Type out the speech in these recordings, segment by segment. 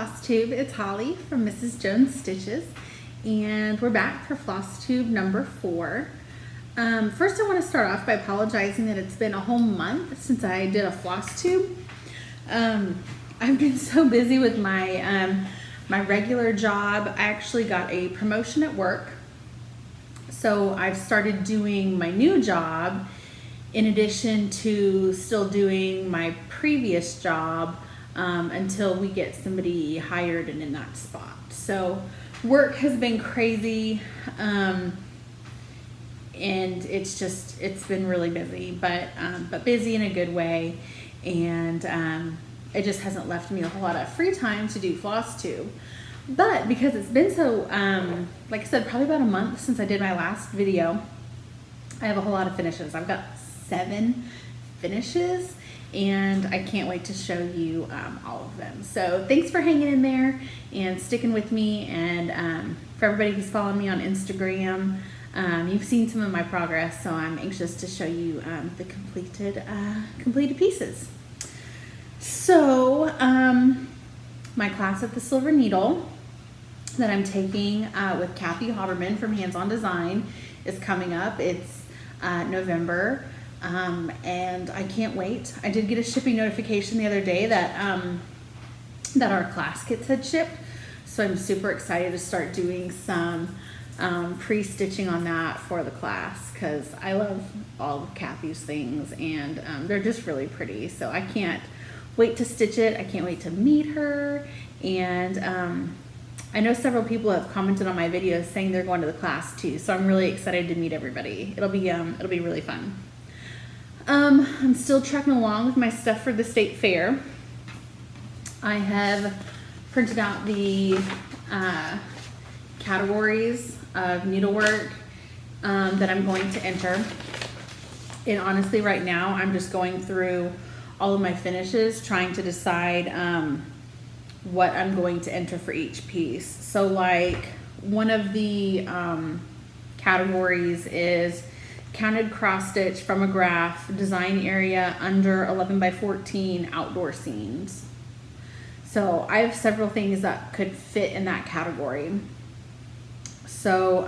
Flosstube. It's Holly from Mrs. Jones Stitches, and we're back for Flosstube number 4. First I want to start off by apologizing that it's been a whole month since I did a Flosstube. I've been so busy with my my regular job. I actually got a promotion at work, so I've started doing my new job in addition to still doing my previous job until we get somebody hired and in that spot. So work has been crazy, and it's been really busy, but busy in a good way, and it just hasn't left me a whole lot of free time to do Flosstube. But because it's been so, like I said, probably about a month since I did my last video, I have a whole lot of finishes. I've got 7 finishes, and I can't wait to show you all of them. So thanks for hanging in there and sticking with me, and for everybody who's following me on Instagram, you've seen some of my progress, so I'm anxious to show you the completed pieces. So my class at the Silver Needle that I'm taking with Kathy Hauberman from Hands On Design is coming up. It's November. And I can't wait. I did get a shipping notification the other day that that our class kits had shipped, so I'm super excited to start doing some pre-stitching on that for the class, because I love all of Kathy's things, and they're just really pretty, so I can't wait to stitch it. I can't wait to meet her, and I know several people have commented on my videos saying they're going to the class too, so I'm really excited to meet everybody. It'll be really fun. I'm still trucking along with my stuff for the state fair. I have printed out the categories of needlework that I'm going to enter. And honestly, right now, I'm just going through all of my finishes, trying to decide what I'm going to enter for each piece. So like one of the categories is counted cross stitch from a graph, design area under 11 by 14 outdoor scenes. So I have several things that could fit in that category. So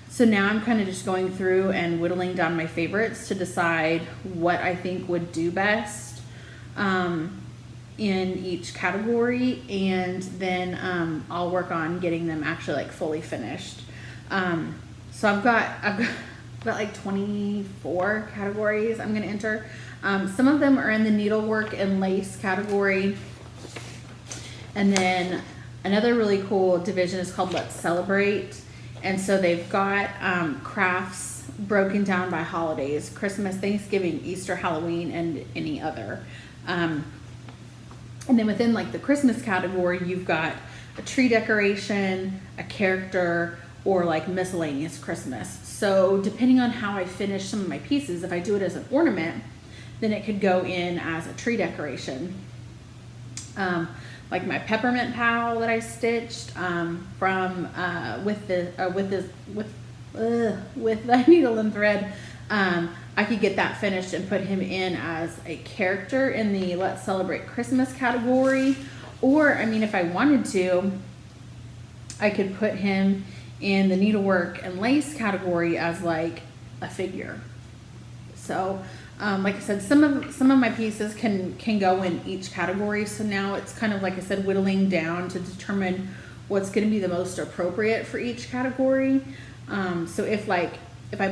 so now I'm kind of just going through and whittling down my favorites to decide what I think would do best in each category, and then I'll work on getting them actually like fully finished. So I've got about like 24 categories I'm going to enter. Some of them are in the needlework and lace category. And then another really cool division is called Let's Celebrate. And so they've got crafts broken down by holidays: Christmas, Thanksgiving, Easter, Halloween, and any other. And then within like the Christmas category, you've got a tree decoration, a character, or like miscellaneous Christmas. So depending on how I finish some of my pieces, if I do it as an ornament, then it could go in as a tree decoration. Like my peppermint pal that I stitched with the needle and thread, I could get that finished and put him in as a character in the Let's Celebrate Christmas category. Or, I mean, if I wanted to, I could put him in the needlework and lace category as like a figure. So like I said, some of my pieces can go in each category. So now it's kind of, like I said, whittling down to determine what's going to be the most appropriate for each category. So if I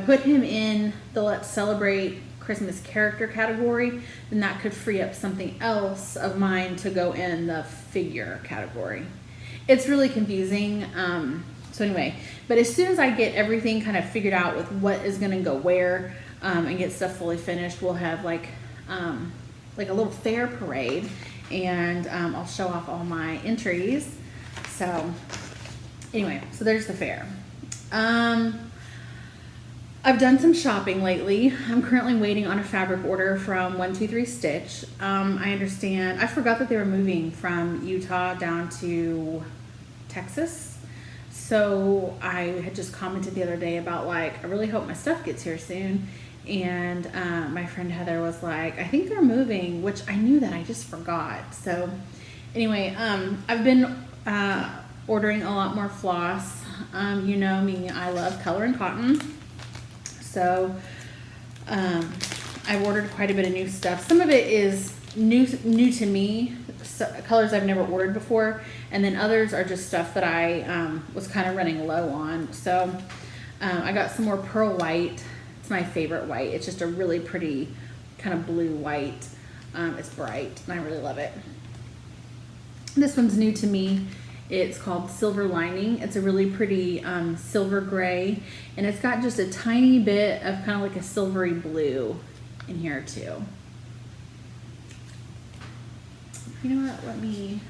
put him in the Let's Celebrate Christmas character category, then that could free up something else of mine to go in the figure category. It's really confusing. So anyway, but as soon as I get everything kind of figured out with what is going to go where, and get stuff fully finished, we'll have like a little fair parade, and I'll show off all my entries. So anyway, so there's the fair. I've done some shopping lately. I'm currently waiting on a fabric order from 123 Stitch. I understand, I forgot that they were moving from Utah down to Texas. So I had just commented the other day about like, I really hope my stuff gets here soon. And my friend Heather was like, I think they're moving, which I knew that, I just forgot. So Anyway, I've been ordering a lot more floss. You know me, I love color and cotton. So I've ordered quite a bit of new stuff. Some of it is new to me, colors I've never ordered before, and then others are just stuff that I was kind of running low on. So I got some more pearl white. It's my favorite white. It's just a really pretty kind of blue white. It's bright and I really love it. This one's new to me. It's called Silver Lining. It's a really pretty silver gray, and it's got just a tiny bit of kind of like a silvery blue in here too. You know what, let me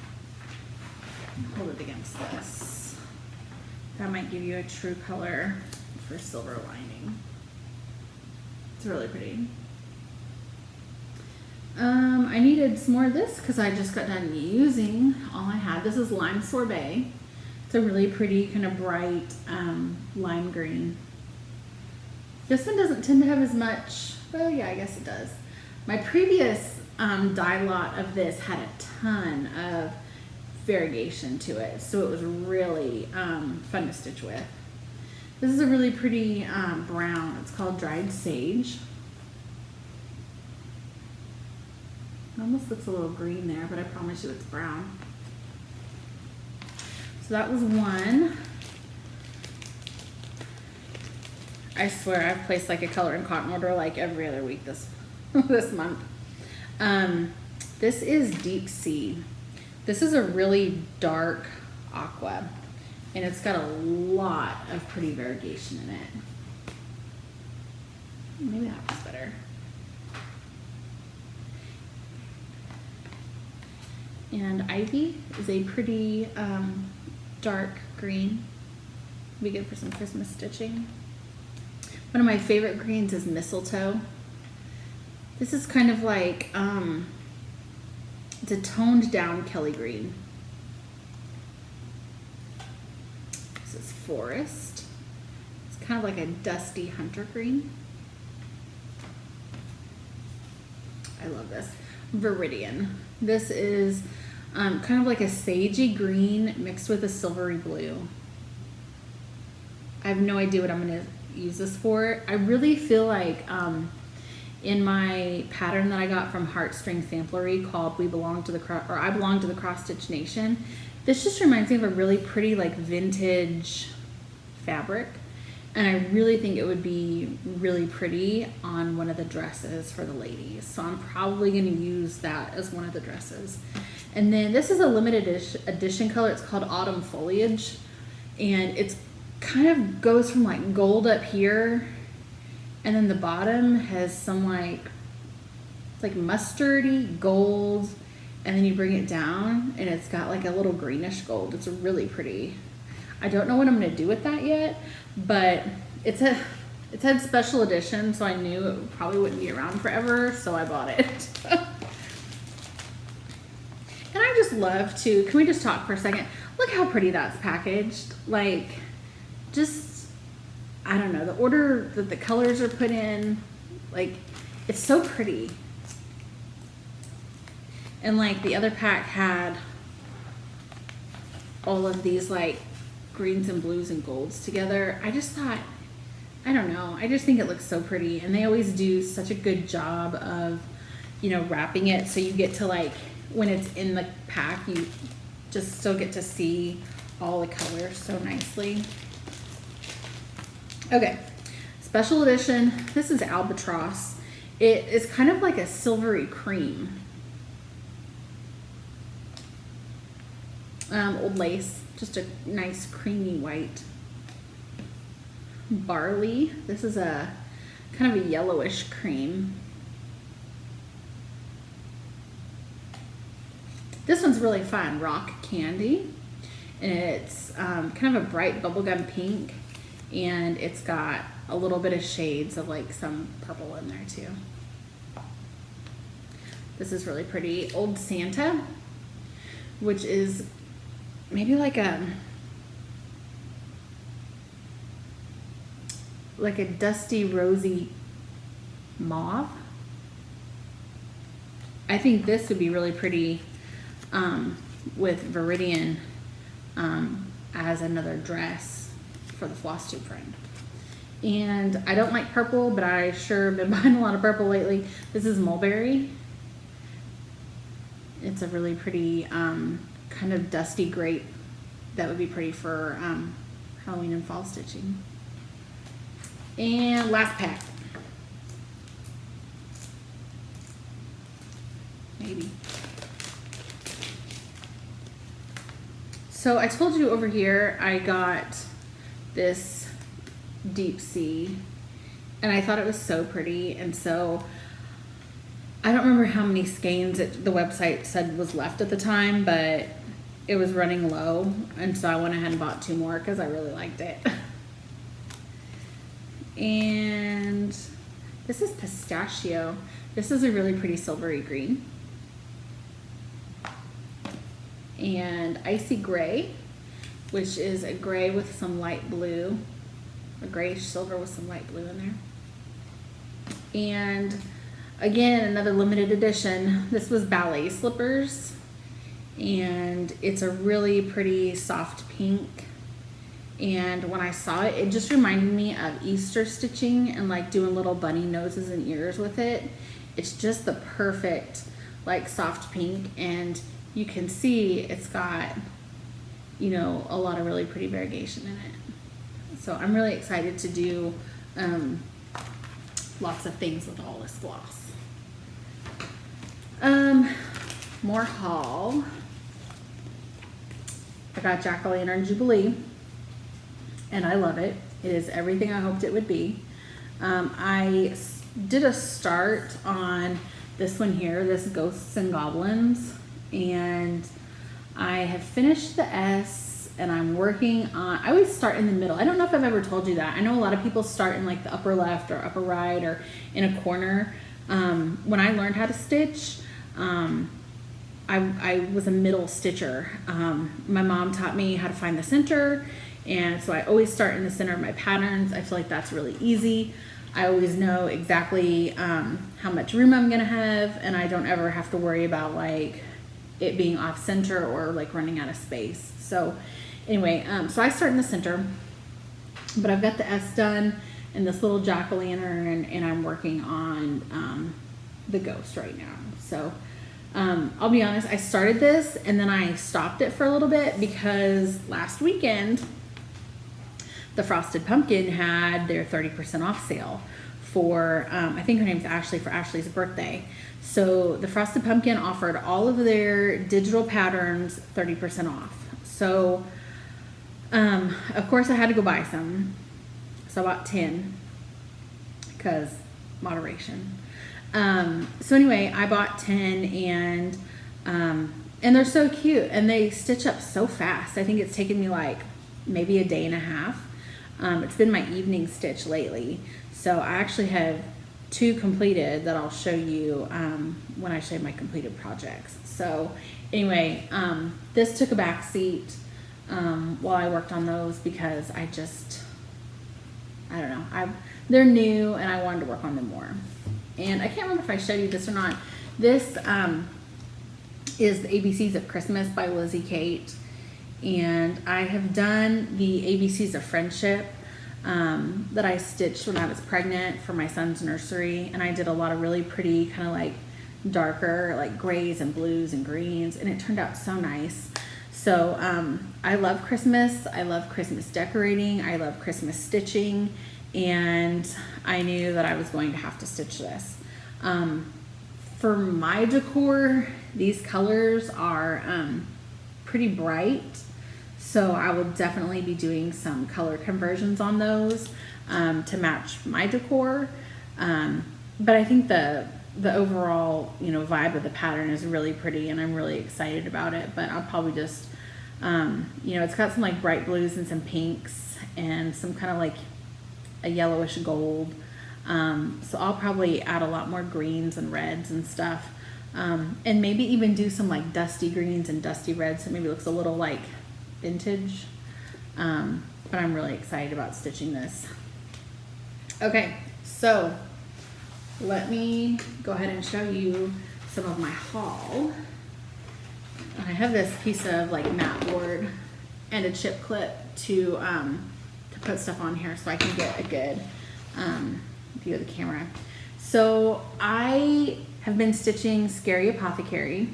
hold it against this. That might give you a true color for Silver Lining. It's really pretty. I needed some more of this because I just got done using all I had. This is Lime Sorbet. It's a really pretty kind of bright lime green. This one doesn't tend to have as much, well, yeah, I guess it does. My previous dye lot of this had a ton of variegation to it, so it was really fun to stitch with. This is a really pretty brown. It's called Dried Sage. It almost looks a little green there, but I promise you it's brown. So that was one. I swear I've placed like a color and cotton order like every other week this this month. This is Deep Sea. This is a really dark aqua, and it's got a lot of pretty variegation in it. Maybe that was better. And Ivy is a pretty dark green. Be good for some Christmas stitching. One of my favorite greens is Mistletoe. This is kind of like, it's a toned down Kelly green. This is Forest. It's kind of like a dusty hunter green. I love this. Viridian. This is kind of like a sagey green mixed with a silvery blue. I have no idea what I'm going to use this for. I really feel like in my pattern that I got from Heartstring Samplery called I Belong to the Cross Stitch Nation, this just reminds me of a really pretty like vintage fabric, and I really think it would be really pretty on one of the dresses for the ladies. So I'm probably going to use that as one of the dresses. And then this is a limited edition color. It's called Autumn Foliage, and it's kind of goes from like gold up here, and then the bottom has some like, it's like mustardy gold, and then you bring it down and it's got like a little greenish gold. It's really pretty. I don't know what I'm going to do with that yet, but it's had special edition, so I knew it probably wouldn't be around forever, so I bought it. And I just love to, can we just talk for a second? Look how pretty that's packaged. Like, just, I don't know, the order that the colors are put in, like, it's so pretty. And like the other pack had all of these like greens and blues and golds together. I just thought, I don't know, I just think it looks so pretty, and they always do such a good job of, you know, wrapping it so you get to like, when it's in the pack, you just still get to see all the colors so nicely. Okay, special edition. This is Albatross. It is kind of like a silvery cream. Old Lace, just a nice creamy white. Barley. This is a kind of a yellowish cream. This one's really fun. Rock Candy, and it's kind of a bright bubblegum pink, and it's got a little bit of shades of like some purple in there too. This is really pretty. Old Santa, which is maybe like a dusty rosy mauve. I think this would be really pretty with Viridian as another dress for the Flosstube friend. And I don't like purple, but I sure have been buying a lot of purple lately. This is Mulberry. It's a really pretty kind of dusty grape that would be pretty for Halloween and fall stitching. And last pack. Maybe. So I told you over here I got this Deep Sea, and I thought it was so pretty, and so I don't remember how many skeins the website said was left at the time, but it was running low, and so I went ahead and bought 2 more because I really liked it. And this is Pistachio. This is a really pretty silvery green. And Icy Gray, which is a gray with some light blue, a grayish silver with some light blue in there. And again, another limited edition. This was Ballet Slippers, and it's a really pretty soft pink. And when I saw it, it just reminded me of Easter stitching and like doing little bunny noses and ears with it. It's just the perfect like soft pink, and you can see it's got, you know, a lot of really pretty variegation in it. So I'm really excited to do lots of things with all this floss. More haul. I got Jack-o'-lantern Jubilee, and I love it. It is everything I hoped it would be. I did a start on this one here, this Ghosts and Goblins, and I have finished the S, and I'm working on, I always start in the middle. I don't know if I've ever told you that. I know a lot of people start in like the upper left or upper right or in a corner. When I learned how to stitch, I was a middle stitcher. My mom taught me how to find the center, and so I always start in the center of my patterns. I feel like that's really easy. I always know exactly how much room I'm gonna have, and I don't ever have to worry about like it being off center or like running out of space. So anyway, so I start in the center, but I've got the S done and this little jack-o'-lantern, and I'm working on the ghost right now. So I'll be honest, I started this and then I stopped it for a little bit because last weekend the Frosted Pumpkin had their 30% off sale for, I think her name's Ashley, for Ashley's birthday. So the Frosted Pumpkin offered all of their digital patterns 30% off. So of course I had to go buy some. So I bought 10 because moderation. So anyway, I bought 10, and they're so cute, and they stitch up so fast. I think it's taken me like maybe a day and a half. It's been my evening stitch lately. So I actually have 2 completed that I'll show you when I show you my completed projects. So anyway, this took a back seat while I worked on those because I don't know, they're new and I wanted to work on them more. And I can't remember if I showed you this or not. This is the ABCs of Christmas by Lizzie Kate. And I have done the ABCs of Friendship that I stitched when I was pregnant for my son's nursery. And I did a lot of really pretty kind of like darker, like grays and blues and greens. And it turned out so nice. So I love Christmas. I love Christmas decorating. I love Christmas stitching. And I knew that I was going to have to stitch this. For my decor, these colors are pretty bright, so I will definitely be doing some color conversions on those to match my decor. But I think the overall, you know, vibe of the pattern is really pretty, and I'm really excited about it. But I'll probably just, you know, it's got some like bright blues and some pinks and some kind of like a yellowish gold. So I'll probably add a lot more greens and reds and stuff. And maybe even do some like dusty greens and dusty reds, so maybe it looks a little like vintage. But I'm really excited about stitching this. Okay, so let me go ahead and show you some of my haul. I have this piece of like mat board and a chip clip to put stuff on here so I can get a good view of the camera. So I have been stitching Scary Apothecary,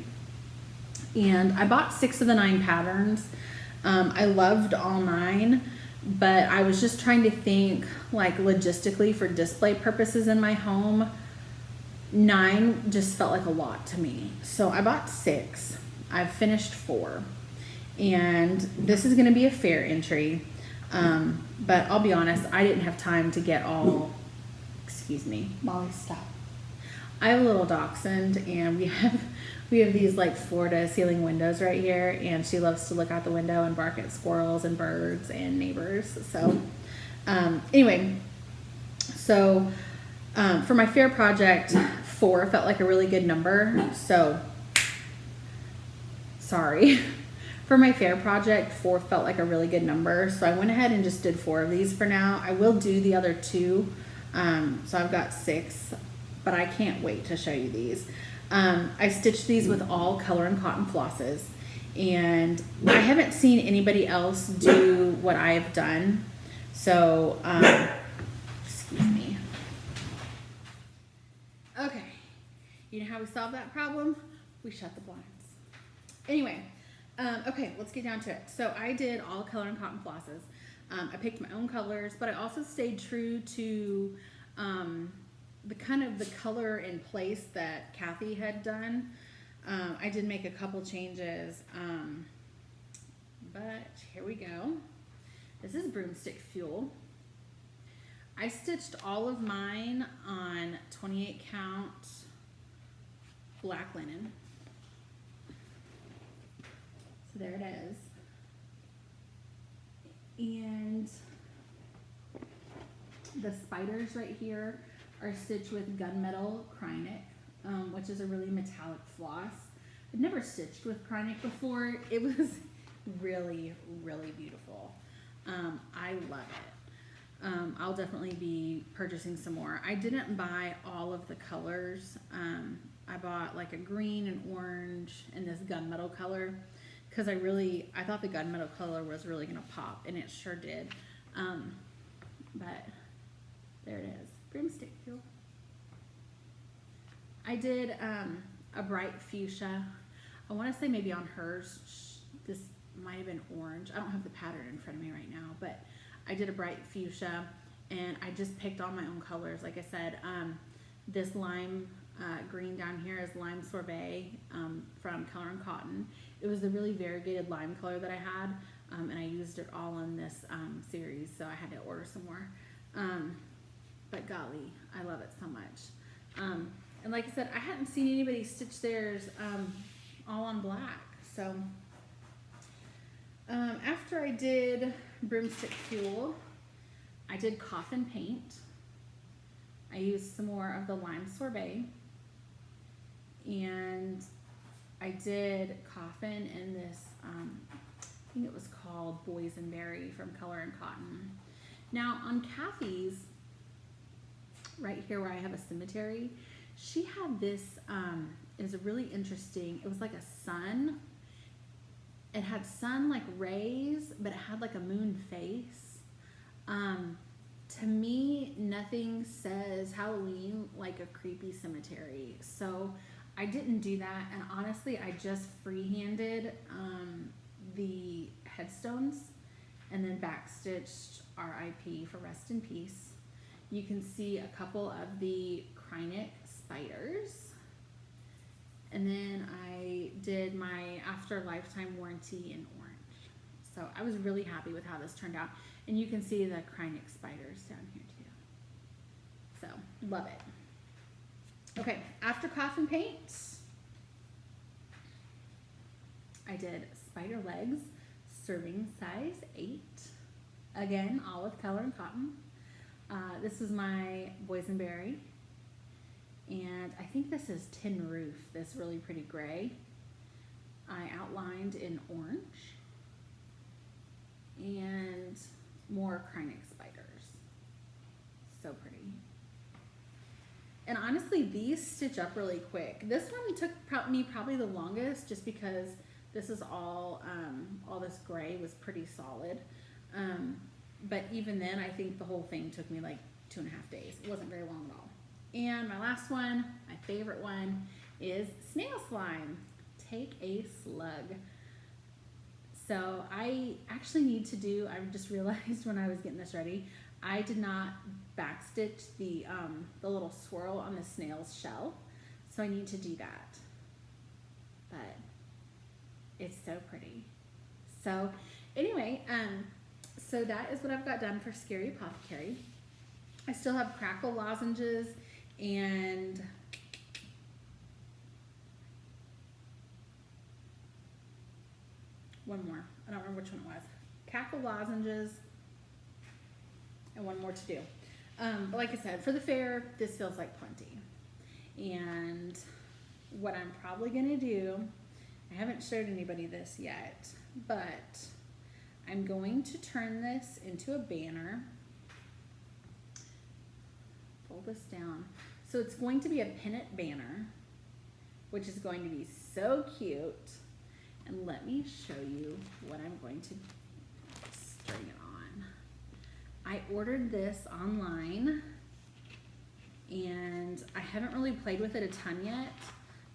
and I bought 6 of the 9 patterns. I loved all 9, but I was just trying to think like logistically for display purposes in my home. 9 just felt like a lot to me. So I bought 6. I've finished 4. And this is going to be a fair entry. But I'll be honest, I didn't have time to get all, excuse me, Molly, stop. I have a little dachshund, and we have these like floor to ceiling windows right here, and she loves to look out the window and bark at squirrels and birds and neighbors. So anyway, so for my fair project, 4 felt like a really good number. So sorry. For my fair project, 4 felt like a really good number. So I went ahead and just did 4 of these for now. I will do the other 2. So I've got 6, but I can't wait to show you these. I stitched these with all color and cotton flosses, and I haven't seen anybody else do what I've done. So, excuse me. Okay. You know how we solve that problem? We shut the blinds. Anyway, okay, let's get down to it. So I did all color and cotton flosses. I picked my own colors, but I also stayed true to the kind of the color in place that Kathy had done. I did make a couple changes, but here we go. This is Broomstick Fuel. I stitched all of mine on 28 count black linen. So there it is. And the spiders right here are stitched with gunmetal Krynic, which is a really metallic floss. I'd never stitched with Krynic before. It was really, really beautiful. I love it. I'll definitely be purchasing some more. I didn't buy all of the colors. I bought like a green and orange and this gunmetal color because I thought the gunmetal color was really gonna pop, and it sure did. But there it is, Broomstick Fuel. I did a bright fuchsia. I want to say maybe on hers, this might have been orange. I don't have the pattern in front of me right now, but I did a bright fuchsia, and I just picked all my own colors. Like I said, this lime green down here is Lime Sorbet from Color and Cotton. It was a really variegated lime color that I had, and I used it all in this series, so I had to order some more. But golly, I love it so much. And like I said, I hadn't seen anybody stitch theirs all on black. So after I did Broomstick Fuel, I did Coffin Paint. I used some more of the Lime Sorbet, and I did Coffin in this, I think it was called Boysenberry from Color and Cotton. Now on Kathy's, right here where I have a cemetery, she had this, it was a really interesting, it was like a sun. It had sun like rays, but it had like a moon face. To me, nothing says Halloween like a creepy cemetery. So I didn't do that, and honestly, I just freehanded the headstones and then backstitched RIP for Rest in Peace. You can see a couple of the Krynic spiders, and then I did my After Lifetime Warranty in orange. So I was really happy with how this turned out, and you can see the Krynic spiders down here too. So love it. Okay, after Coffin Paint, I did spider legs, serving size 8. Again, all with Color and Cotton. This is my Boysenberry, and I think this is Tin Roof, this really pretty gray. I outlined in orange, and more Krynic spiders. So pretty. And honestly, these stitch up really quick. This one took me probably the longest, just because This is all this gray was pretty solid. But even then, I think the whole thing took me like 2.5 days. It wasn't very long at all. And my last one, my favorite one, is snail slime. Take a slug. So I actually need to do, I just realized when I was getting this ready, I did not backstitch the little swirl on the snail's shell. So I need to do that. But it's so pretty. So anyway, so that is what I've got done for Scary Apothecary. I still have crackle lozenges and one more. I don't remember which one it was. Crackle lozenges and one more to do. But like I said, for the fair, this feels like plenty. And what I'm probably gonna do, I haven't showed anybody this yet, but I'm going to turn this into a banner. Fold this down. So it's going to be a pennant banner, which is going to be so cute. And let me show you what I'm going to string it on. I ordered this online and I haven't really played with it a ton yet.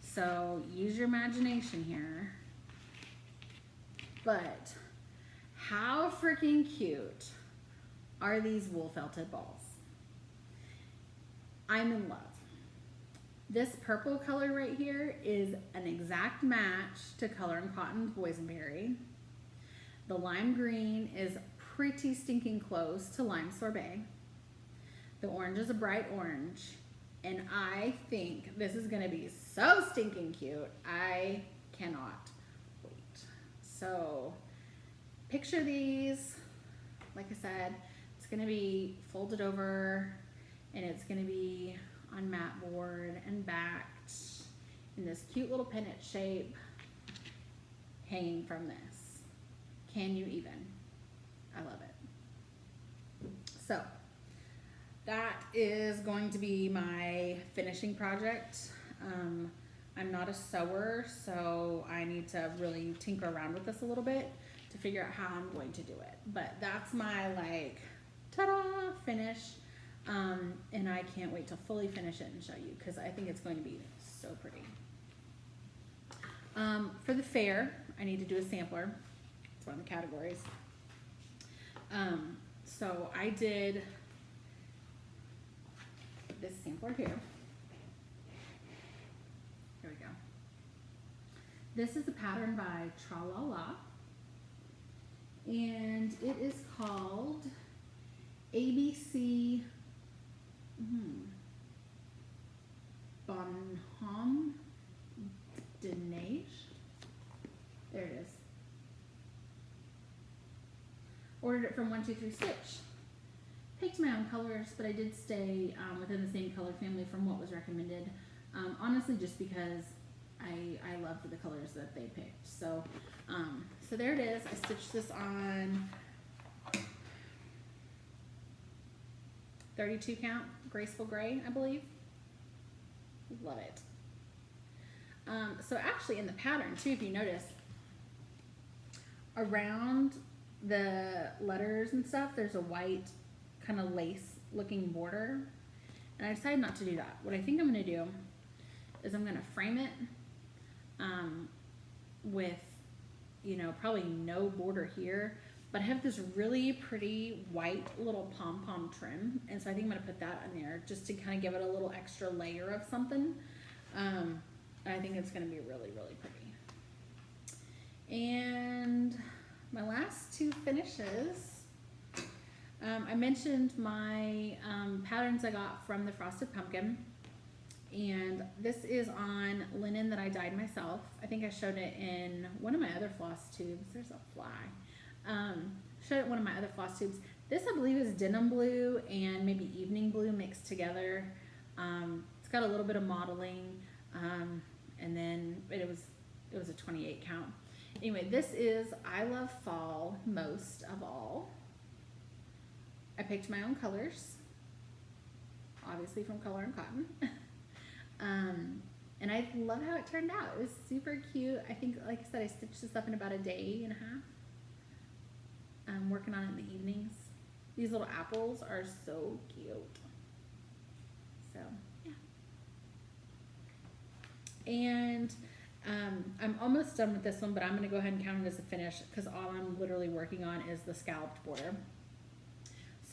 So use your imagination here. But how freaking cute are these wool felted balls? I'm in love. This purple color right here is an exact match to Color and Cotton's Boysenberry. The lime green is pretty stinking close to Lime Sorbet. The orange is a bright orange. And I think this is gonna be so stinking cute. I cannot wait. So picture these. Like I said, it's gonna be folded over and it's gonna be on mat board and backed in this cute little pennant shape hanging from this. Can you even? I love it. So that is going to be my finishing project. I'm not a sewer, so I need to really tinker around with this a little bit to figure out how I'm going to do it. But that's my like, ta-da, finish. And I can't wait to fully finish it and show you because I think it's going to be so pretty. For the fair, I need to do a sampler. It's one of the categories. So I did this sampler here. Here we go. This is a pattern by Tralala. And it is called ABC Bonhomme de Neige. There it is. Ordered it from 123 Stitch. Picked my own colors, but I did stay within the same color family from what was recommended. Honestly, just because I loved the colors that they picked. So, so there it is. I stitched this on 32 count graceful gray, I believe. Love it. So actually in the pattern too, if you notice, around the letters and stuff, there's a white kind of lace looking border. And I decided not to do that. What I think I'm gonna do is I'm gonna frame it with, you know, probably no border here, but I have this really pretty white little pom-pom trim. And so I think I'm gonna put that on there just to kind of give it a little extra layer of something. I think it's gonna be really, really pretty. And my last two finishes, I mentioned my patterns I got from the Frosted Pumpkin. And this is on linen that I dyed myself. I think I showed it in one of my other floss tubes. There's a fly. Showed it in one of my other floss tubes. This I believe is denim blue and maybe evening blue mixed together. It's got a little bit of modeling, and then it was a 28 count. Anyway, this is I Love Fall most of all. I picked my own colors, obviously from Color and Cotton. And I love how it turned out. It was super cute. I think, like I said, I stitched this up in about a day and a half. I'm working on it in the evenings. These little apples are so cute. So, yeah. And I'm almost done with this one, but I'm going to go ahead and count it as a finish because all I'm literally working on is the scalloped border.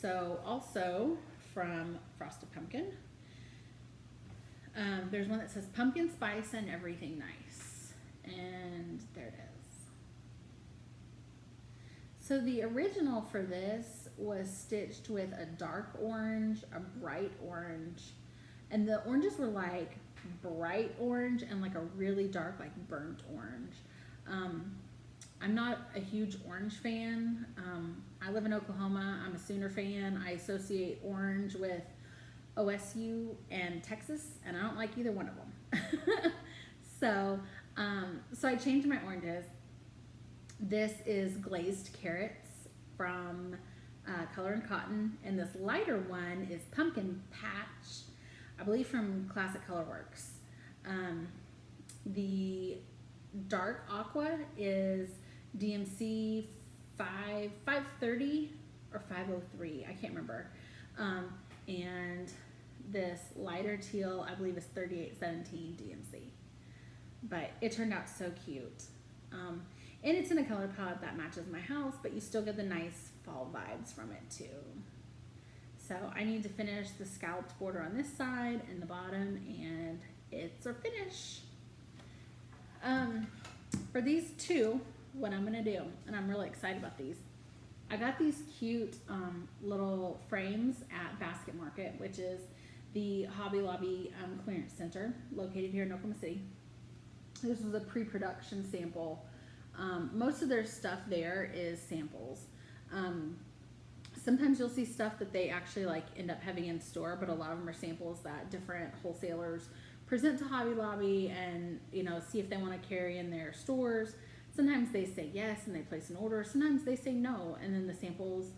So, also from Frosted Pumpkin, there's one that says pumpkin spice and everything nice. And there it is. So the original for this was stitched with a dark orange, a bright orange, and the oranges were like bright orange and like a really dark, like burnt orange. I'm not a huge orange fan. I live in Oklahoma. I'm a Sooner fan. I associate orange with OSU and Texas, and I don't like either one of them. So I changed my oranges. This is glazed carrots from Color and Cotton, and this lighter one is Pumpkin Patch, I believe from Classic Colorworks. The dark aqua is DMC 530 or 503, I can't remember. And this lighter teal, I believe, is 3817 DMC. But it turned out so cute. And it's in a color palette that matches my house, but you still get the nice fall vibes from it too. So I need to finish the scalloped border on this side and the bottom, and it's a finish. For these two, what I'm gonna do, and I'm really excited about these, I got these cute little frames at Basket Market, which is the Hobby Lobby clearance center located here in Oklahoma City. This was a pre-production sample. Most of their stuff there is samples. Sometimes you'll see stuff that they actually like end up having in store, but a lot of them are samples that different wholesalers present to Hobby Lobby and, you know, see if they want to carry in their stores. Sometimes they say yes and they place an order. Sometimes they say no, and then the samples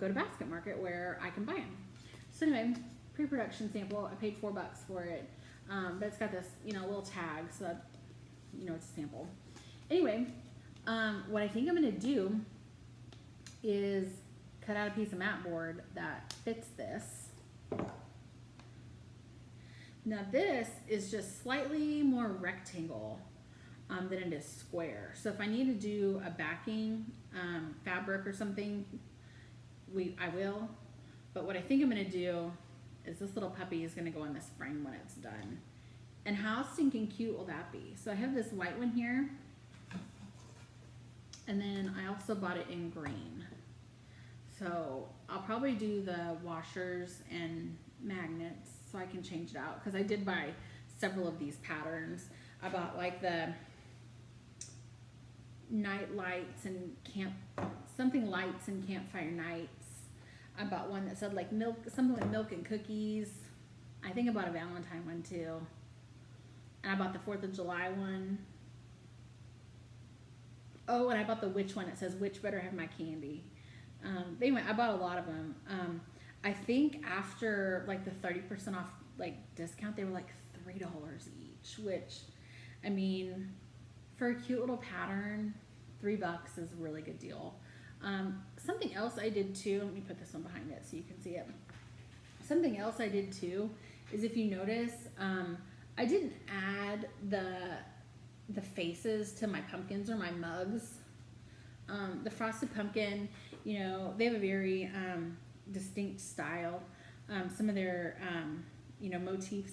go to Basket Market where I can buy them. So anyway, pre-production sample. I paid $4 for it, but it's got this, you know, little tag so that, you know, it's a sample. Anyway, what I think I'm gonna do is cut out a piece of mat board that fits this. Now this is just slightly more rectangle than it is square. So if I need to do a backing fabric or something, I will. But what I think I'm gonna do is this little puppy is gonna go in this frame when it's done. And how stinking cute will that be? So I have this white one here, and then I also bought it in green. So I'll probably do the washers and magnets so I can change it out, because I did buy several of these patterns. I bought like the night lights and something lights and campfire nights. I bought one that said like milk, something like milk and cookies. I think I bought a Valentine one too. And I bought the 4th of July one. Oh, and I bought the witch one. It says, "Witch better have my candy." Anyway, I bought a lot of them. I think after like the 30% off like discount, they were like $3 each, which, I mean, for a cute little pattern, $3 is a really good deal. Something else I did too, let me put this one behind it so you can see it. Something else I did too is, if you notice, I didn't add the faces to my pumpkins or my mugs. The Frosted Pumpkin, you know, they have a very distinct style. Some of their, you know, motifs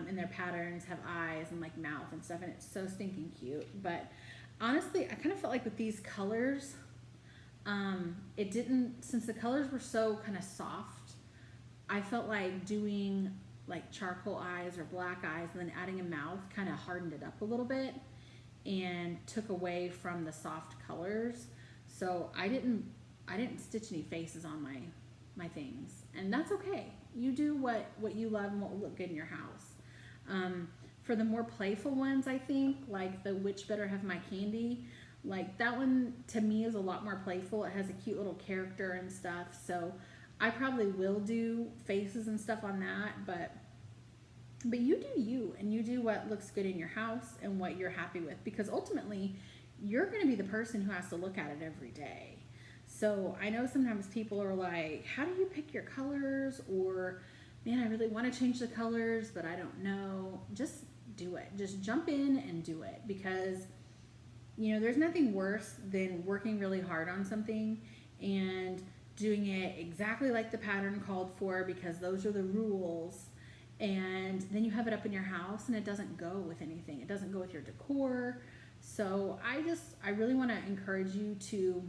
in their patterns have eyes and like mouth and stuff, and it's so stinking cute. But honestly, I kind of felt like with these colors, it didn't, since the colors were so kind of soft, I felt like doing like charcoal eyes or black eyes and then adding a mouth kind of hardened it up a little bit and took away from the soft colors. So I didn't stitch any faces on my things, and that's okay. You do what you love and what will look good in your house. For the more playful ones, I think, like the Witch Better Have My Candy, like that one to me is a lot more playful. It has a cute little character and stuff, so I probably will do faces and stuff on that, but But you do you, and you do what looks good in your house and what you're happy with, because ultimately you're going to be the person who has to look at it every day. So I know sometimes people are like, how do you pick your colors? Or, man, I really want to change the colors, but I don't know. Just do it. Just jump in and do it, because, you know, there's nothing worse than working really hard on something and doing it exactly like the pattern called for, because those are the rules. And then you have it up in your house and it doesn't go with anything. It doesn't go with your decor. So I really want to encourage you to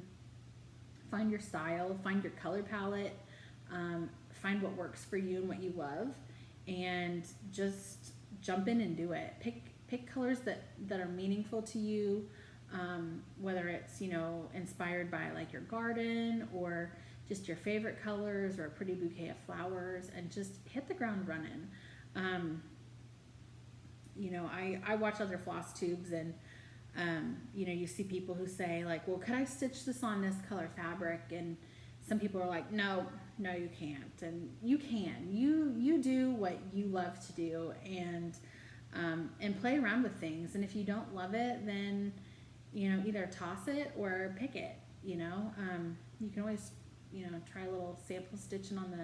find your style, find your color palette, find what works for you and what you love, and just jump in and do it. Pick colors that are meaningful to you, whether it's, you know, inspired by like your garden or just your favorite colors or a pretty bouquet of flowers, and just hit the ground running. You know, I watch other floss tubes, and you know, you see people who say like, well, could I stitch this on this color fabric? And some people are like, no, you can't. And you can. You do what you love to do, and play around with things. And if you don't love it, then, you know, either toss it or pick it. You know, you can always, you know, try a little sample stitching on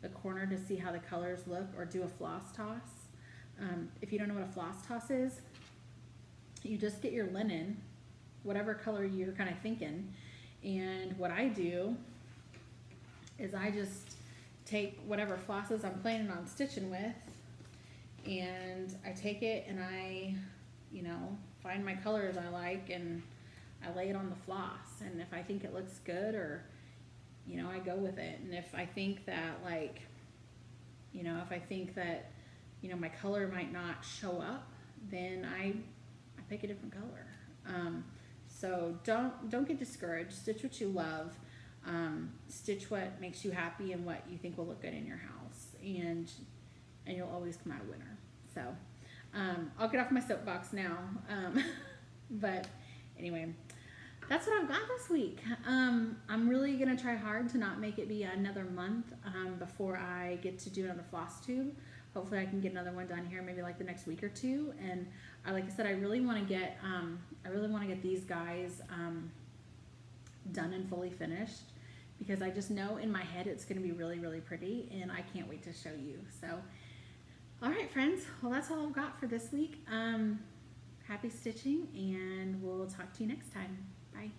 the corner to see how the colors look, or do a floss toss. If you don't know what a floss toss is, you just get your linen, whatever color you're kind of thinking, and what I do is I just take whatever flosses I'm planning on stitching with, and I take it and I, you know, find my colors I like, and I lay it on the floss. And if I think it looks good, or, you know, I go with it. And if I think that, like, you know, you know, my color might not show up, then I pick a different color. So don't get discouraged. Stitch what you love. Stitch what makes you happy and what you think will look good in your house, and you'll always come out a winner. So I'll get off my soapbox now. But anyway, that's what I've got this week. I'm really gonna try hard to not make it be another month before I get to do another floss tube. Hopefully I can get another one done here, maybe like the next week or two. And like I said, I really want to get these guys done and fully finished, because I just know in my head it's going to be really, really pretty, and I can't wait to show you. So, all right, friends. Well, that's all I've got for this week. Happy stitching, and we'll talk to you next time. Bye.